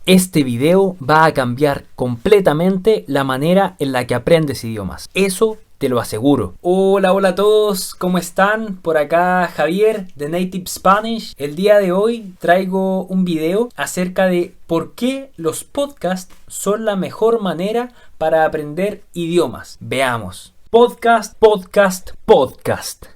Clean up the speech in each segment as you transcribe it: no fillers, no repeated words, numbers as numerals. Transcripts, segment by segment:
Este video va a cambiar completamente la manera en la que aprendes idiomas. Eso te lo aseguro. Hola a todos, ¿cómo están? Por acá Javier de Native Spanish. El día de hoy traigo un video acerca de por qué los podcasts son la mejor manera para aprender idiomas. Veamos. Podcast.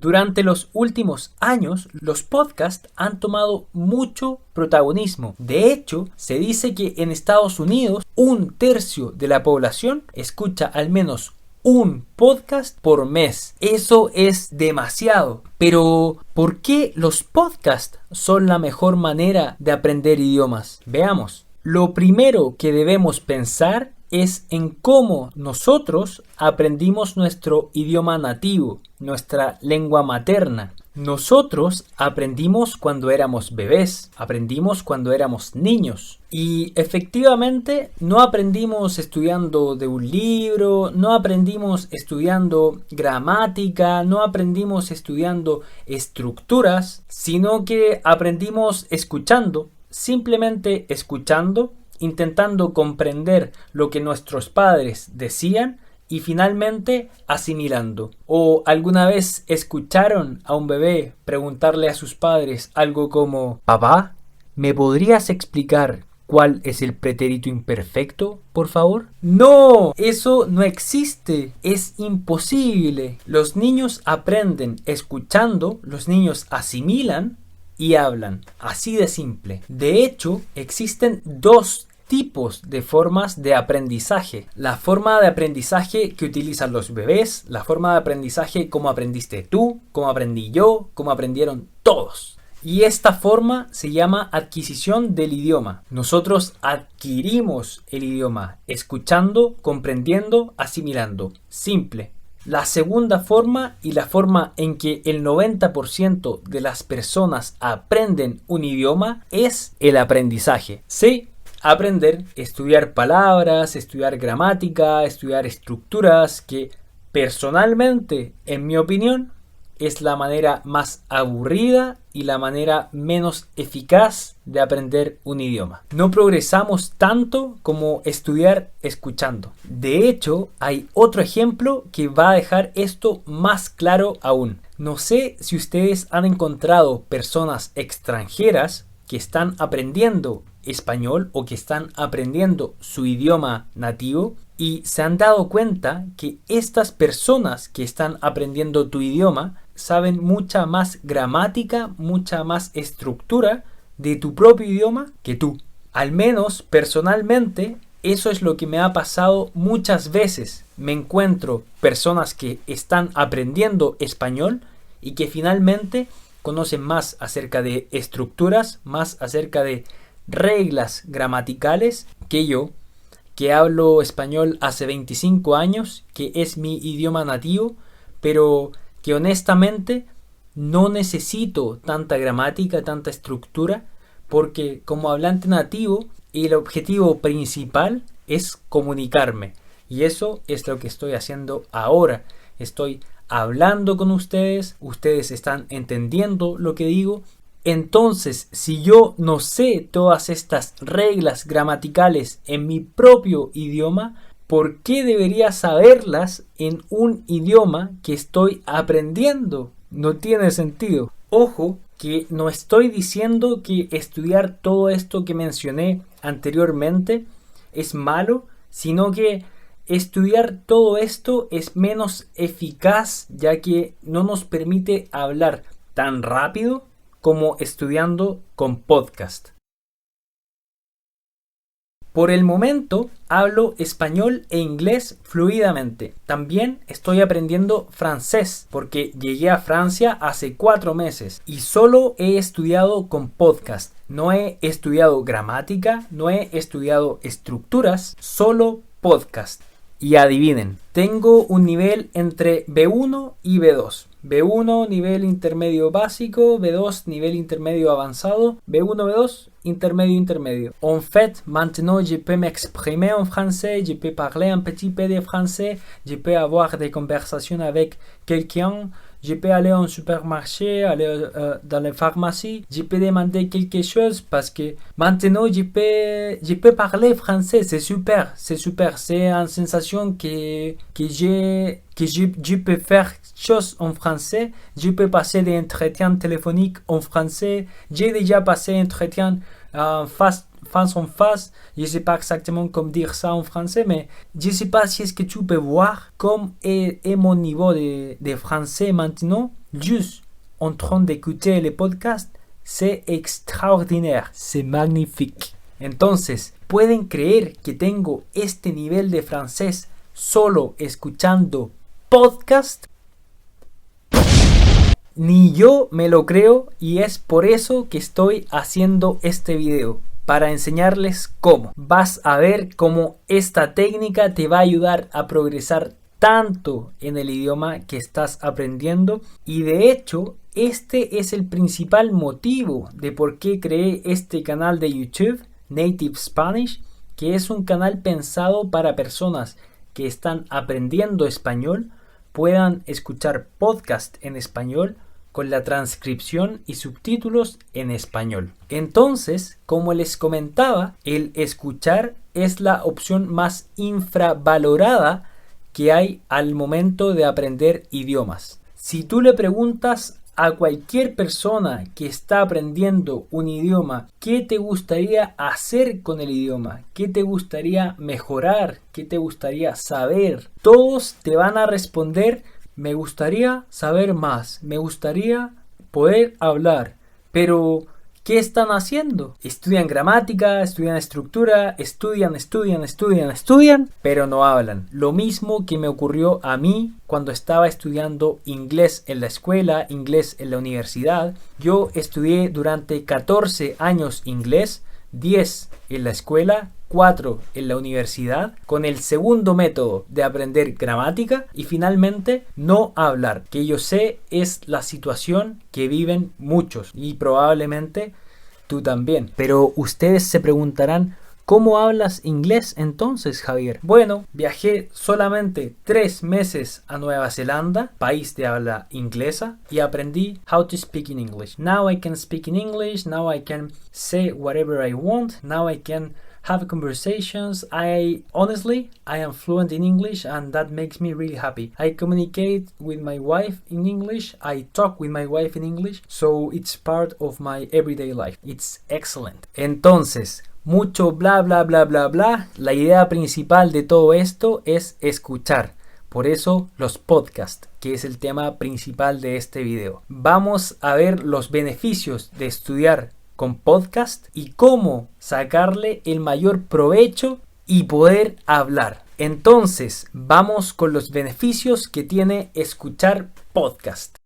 Durante los últimos años, los podcasts han tomado mucho protagonismo. De hecho, se dice que en Estados Unidos, 1/3 de la población escucha al menos un podcast por mes. Eso es demasiado. Pero, ¿por qué los podcasts son la mejor manera de aprender idiomas? Veamos. Lo primero que debemos pensar es en cómo nosotros aprendimos nuestro idioma nativo, nuestra lengua materna. Nosotros aprendimos cuando éramos bebés, aprendimos cuando éramos niños. Y efectivamente no aprendimos estudiando de un libro, no aprendimos estudiando gramática, no aprendimos estudiando estructuras, sino que aprendimos escuchando, simplemente escuchando, intentando comprender lo que nuestros padres decían y finalmente asimilando. ¿O alguna vez escucharon a un bebé preguntarle a sus padres algo como: «Papá, ¿me podrías explicar cuál es el pretérito imperfecto, por favor?» ¡No! Eso no existe. Es imposible. Los niños aprenden escuchando, los niños asimilan y hablan. Así de simple. De hecho, existen dos tipos de formas de aprendizaje. La forma de aprendizaje que utilizan los bebés, la forma de aprendizaje como aprendiste tú, como aprendí yo, como aprendieron todos. Y esta forma se llama adquisición del idioma. Nosotros adquirimos el idioma escuchando, comprendiendo, asimilando. Simple. La segunda forma y la forma en que el 90% de las personas aprenden un idioma es el aprendizaje. Sí, aprender, estudiar palabras, estudiar gramática, estudiar estructuras, que personalmente, en mi opinión, es la manera más aburrida y la manera menos eficaz de aprender un idioma. No progresamos tanto como estudiar escuchando. De hecho, hay otro ejemplo que va a dejar esto más claro aún. No sé si ustedes han encontrado personas extranjeras que están aprendiendo español o que están aprendiendo su idioma nativo y se han dado cuenta que estas personas que están aprendiendo tu idioma saben mucha más gramática, mucha más estructura de tu propio idioma que tú. Al menos personalmente eso es lo que me ha pasado muchas veces. Me encuentro personas que están aprendiendo español y que finalmente conocen más acerca de estructuras, más acerca de reglas gramaticales que yo, que hablo español hace 25 años, que es mi idioma nativo, pero que honestamente no necesito tanta gramática, tanta estructura, porque como hablante nativo el objetivo principal es comunicarme. Y eso es lo que estoy haciendo ahora. Estoy hablando con ustedes, ustedes están entendiendo lo que digo. Entonces, si yo no sé todas estas reglas gramaticales en mi propio idioma, ¿por qué debería saberlas en un idioma que estoy aprendiendo? No tiene sentido. Ojo, que no estoy diciendo que estudiar todo esto que mencioné anteriormente es malo, sino que estudiar todo esto es menos eficaz, ya que no nos permite hablar tan rápido como estudiando con podcast. Por el momento hablo español e inglés fluidamente. También estoy aprendiendo francés porque llegué a Francia hace 4 meses y solo he estudiado con podcast. No he estudiado gramática, no he estudiado estructuras, solo podcast. Y adivinen, tengo un nivel entre B1 y B2. B1 nivel intermedio básico, B2 nivel intermedio avanzado, B1, B2 intermedio. En fait, maintenant je peux m'exprimer en français, je peux parler un petit peu de français, je peux avoir des conversations avec quelqu'un, je peux aller en supermarché, aller dans la pharmacie, je peux demander quelque chose parce que maintenant je peux parler français, c'est super, c'est une sensation je peux faire choses en français, je peux passer des entretiens téléphoniques en français, j'ai déjà passé un entretien face en face, je ne sais pas exactement comment dire ça en français, mais je ne sais pas si est-ce que tu peux voir comme est mon niveau de français maintenant, juste en train d'écouter les podcasts, c'est extraordinaire, c'est magnifique. Entonces, ¿pueden creer que tengo este nivel de francés solo escuchando podcast? Ni yo me lo creo y es por eso que estoy haciendo este video. Para enseñarles cómo. Vas a ver cómo esta técnica te va a ayudar a progresar tanto en el idioma que estás aprendiendo. Y de hecho, este es el principal motivo de por qué creé este canal de YouTube, Native Spanish, que es un canal pensado para personas que están aprendiendo español, puedan escuchar podcast en español, con la transcripción y subtítulos en español. Entonces, como les comentaba, el escuchar es la opción más infravalorada que hay al momento de aprender idiomas. Si tú le preguntas a cualquier persona que está aprendiendo un idioma, ¿qué te gustaría hacer con el idioma? ¿Qué te gustaría mejorar? ¿Qué te gustaría saber? Todos te van a responder: me gustaría saber más, me gustaría poder hablar. Pero, ¿qué están haciendo? Estudian gramática, estudian estructura, estudian, pero no hablan. Lo mismo que me ocurrió a mí cuando estaba estudiando inglés en la escuela, inglés en la universidad. Yo estudié durante 14 años inglés, 10 en la escuela, 4 en la universidad, con el segundo método de aprender gramática y finalmente no hablar, que yo sé es la situación que viven muchos y probablemente tú también. Pero ustedes se preguntarán: ¿cómo hablas inglés entonces, Javier? Bueno, viajé solamente 3 meses a Nueva Zelanda, país de habla inglesa, y aprendí how to speak in English. Now I can speak in English, now I can say whatever I want, now I can have conversations. Honestly, I am fluent in English and that makes me really happy. I communicate with my wife in English, I talk with my wife in English, so it's part of my everyday life. It's excellent. Entonces, mucho bla bla bla bla bla. La idea principal de todo esto es escuchar. Por eso los podcasts, que es el tema principal de este video. Vamos a ver los beneficios de estudiar con podcast y cómo sacarle el mayor provecho y poder hablar. Entonces, vamos con los beneficios que tiene escuchar podcast.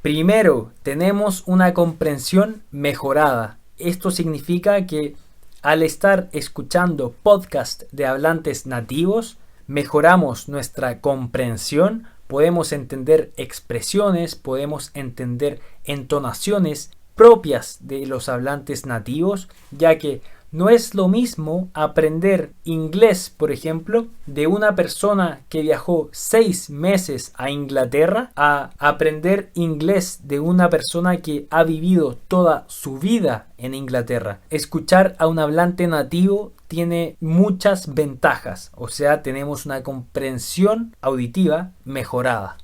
Primero, tenemos una comprensión mejorada. Esto significa que al estar escuchando podcast de hablantes nativos, mejoramos nuestra comprensión, podemos entender expresiones, podemos entender entonaciones propias de los hablantes nativos, ya que no es lo mismo aprender inglés, por ejemplo, de una persona que viajó 6 meses a Inglaterra a aprender inglés de una persona que ha vivido toda su vida en Inglaterra. Escuchar a un hablante nativo tiene muchas ventajas, o sea, tenemos una comprensión auditiva mejorada.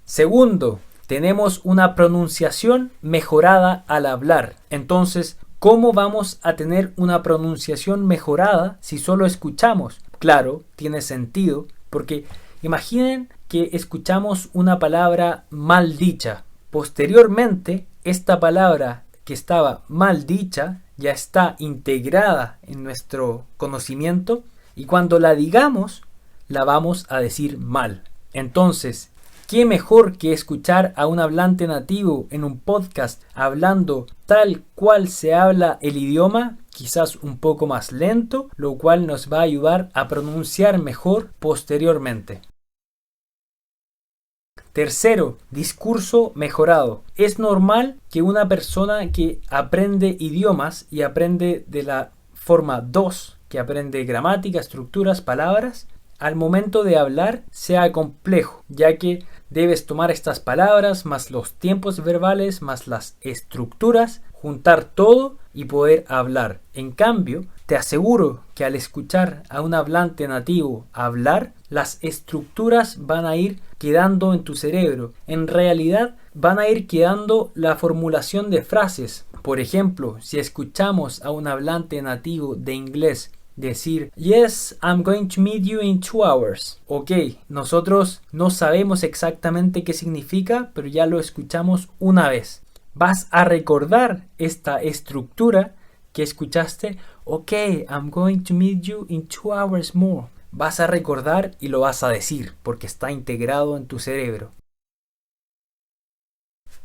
Segundo, tenemos una pronunciación mejorada al hablar. Entonces, ¿cómo vamos a tener una pronunciación mejorada si solo escuchamos? Claro, tiene sentido, porque imaginen que escuchamos una palabra mal dicha. Posteriormente, esta palabra que estaba mal dicha ya está integrada en nuestro conocimiento y cuando la digamos, la vamos a decir mal. Entonces, ¿qué mejor que escuchar a un hablante nativo en un podcast hablando tal cual se habla el idioma, quizás un poco más lento, lo cual nos va a ayudar a pronunciar mejor posteriormente? Tercero, discurso mejorado. Es normal que una persona que aprende idiomas y aprende de la forma 2, que aprende gramática, estructuras, palabras, al momento de hablar sea complejo, ya que debes tomar estas palabras, más los tiempos verbales, más las estructuras, juntar todo y poder hablar. En cambio, te aseguro que al escuchar a un hablante nativo hablar, las estructuras van a ir quedando en tu cerebro. En realidad, van a ir quedando la formulación de frases. Por ejemplo, si escuchamos a un hablante nativo de inglés decir "Yes, I'm going to meet you in 2 hours". Ok, nosotros no sabemos exactamente qué significa, pero ya lo escuchamos una vez. Vas a recordar esta estructura que escuchaste. Ok, I'm going to meet you in 2 hours more. Vas a recordar y lo vas a decir porque está integrado en tu cerebro.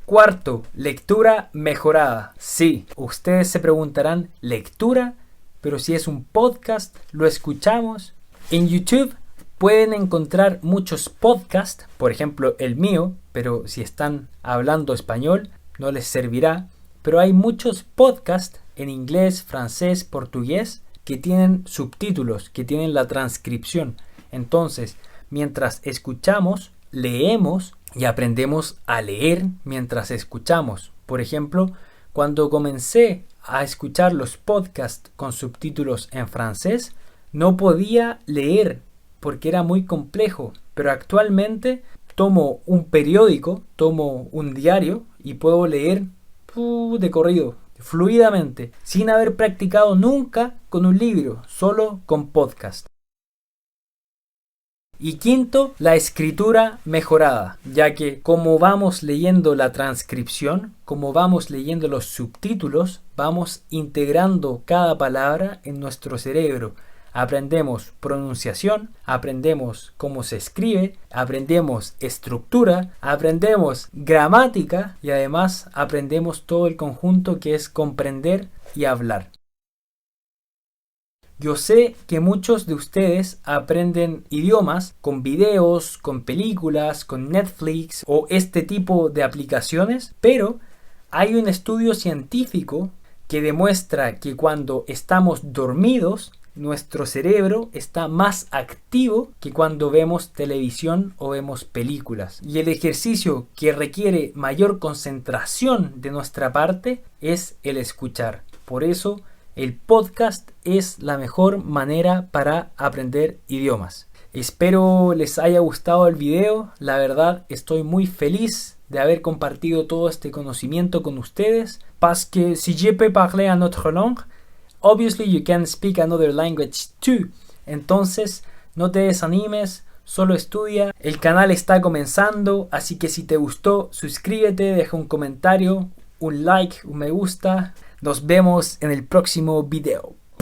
Cuarto, lectura mejorada. Sí, ustedes se preguntarán, ¿lectura? Pero si es un podcast, lo escuchamos. En YouTube pueden encontrar muchos podcasts, por ejemplo el mío, pero si están hablando español no les servirá. Pero hay muchos podcasts en inglés, francés, portugués que tienen subtítulos, que tienen la transcripción. Entonces, mientras escuchamos, leemos y aprendemos a leer mientras escuchamos. Por ejemplo, cuando comencé a escuchar los podcasts con subtítulos en francés, no podía leer porque era muy complejo, pero actualmente tomo un periódico, tomo un diario y puedo leer de corrido, fluidamente, sin haber practicado nunca con un libro, solo con podcast. Y quinto, la escritura mejorada, ya que como vamos leyendo la transcripción, como vamos leyendo los subtítulos, vamos integrando cada palabra en nuestro cerebro. Aprendemos pronunciación, aprendemos cómo se escribe, aprendemos estructura, aprendemos gramática y además aprendemos todo el conjunto que es comprender y hablar. Yo sé que muchos de ustedes aprenden idiomas con videos, con películas, con Netflix o este tipo de aplicaciones, pero hay un estudio científico que demuestra que cuando estamos dormidos, nuestro cerebro está más activo que cuando vemos televisión o vemos películas. Y el ejercicio que requiere mayor concentración de nuestra parte es el escuchar. Por eso, el podcast es la mejor manera para aprender idiomas. Espero les haya gustado el video. La verdad estoy muy feliz de haber compartido todo este conocimiento con ustedes. Parce que si je peux parler en autre langue, obviously you can speak another language too. Entonces no te desanimes, solo estudia. El canal está comenzando, así que si te gustó, suscríbete, deja un comentario, un like, un me gusta. Nos vemos en el próximo video.